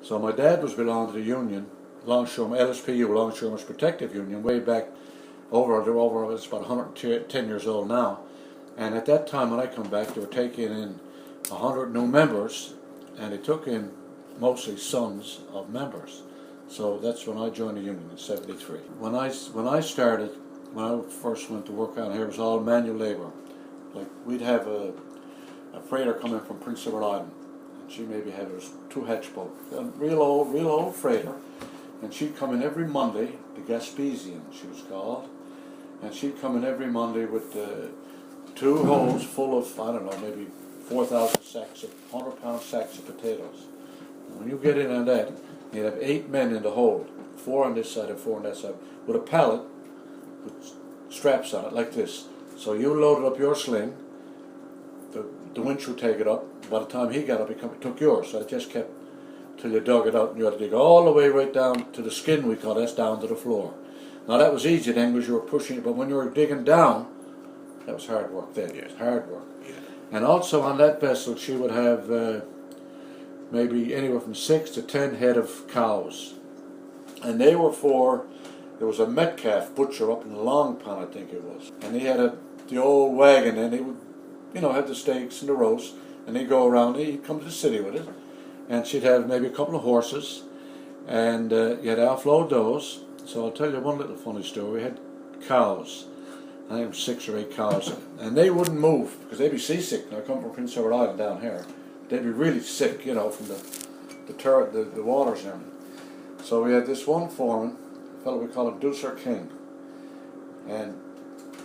So my dad was belonging to the union, Longshoremen, LSPU, Longshoremen's Protective Union, way back over, it's about 110 years old now. And at that time when I come back, they were taking in 100 new members, and they took in mostly sons of members. So that's when I joined the union in '73. When I first went to work out here, it was all manual labor. Like we'd have a freighter coming from Prince Edward Island, and she maybe had her 2 hatch boat, a real old freighter, and she'd come in every Monday, the Gaspesian she was called, and she'd come in every Monday with 2 holes full of, I don't know, maybe 4,000 sacks of 100-pound sacks of potatoes. And when you get in on that, you'd have 8 men in the hold, 4 on this side and 4 on that side, with a pallet with straps on it like this. So you loaded up your sling, the winch would take it up. By the time he got up, he took yours. So it just kept till you dug it out, and you had to dig all the way right down to the skin, we call this, down to the floor. Now that was easy then because you were pushing it, but when you were digging down, that was hard work then. It was hard work. Yeah. And also on that vessel, she would have maybe anywhere from 6 to 10 head of cows. And they were there was a Metcalf butcher up in the Long Pond, I think it was. And he had the old wagon, and he would, have the steaks and the roast, and he'd go around, he'd come to the city with it. And she'd have maybe a couple of horses, and you had to offload those. So I'll tell you one little funny story. We had cows. I think it was 6 or 8 cows, and they wouldn't move because they'd be seasick. Now I come from Prince Edward Island down here. They'd be really sick, from the waters and everything. So we had this one foreman, a fellow we call him Deucer King, and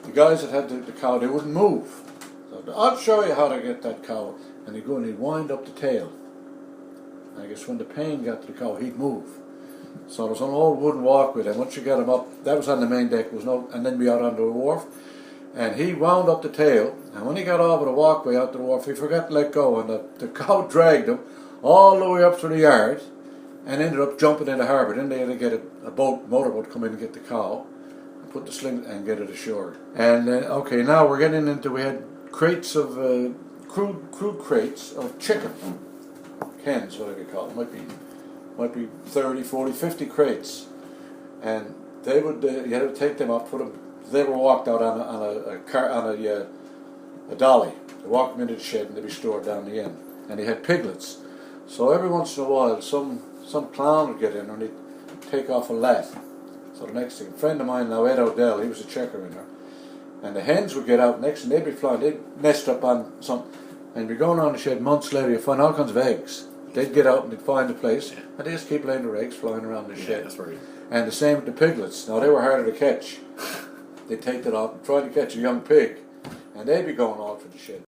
the guys that had the cow, they wouldn't move. So I'll show you how to get that cow, and he'd go and he'd wind up the tail. And I guess when the pain got to the cow, he'd move. So there was an old wooden walkway, and once you got him up, that was on the main deck, and then we out on the wharf, and he wound up the tail, and when he got over the walkway out to the wharf, he forgot to let go, and the cow dragged him all the way up to the yard, and ended up jumping in the harbour. Then they had to get a motorboat come in and get the cow, and put the sling and get it ashore. And okay, now we're getting into, we had crates of, crude crates of chicken, hens, whatever you call them, might be 30, 40, 50 crates, and they would you had to take them up, put them. They were walked out on a dolly. They walked them into the shed, and they'd be stored down the end. And they had piglets, so every once in a while, some clown would get in and he'd take off a lat. So the next thing, a friend of mine now, Ed O'Dell, he was a checker in there, and the hens would get out next, and they'd be flying. They'd nest up on something, and you'd be going around the shed months later, you'd find all kinds of eggs. They'd get out and they'd find a place, and they just keep laying their eggs flying around the shed. That's right. And the same with the piglets. Now they were harder to catch. They'd take that off and try to catch a young pig, and they'd be going all for the shed.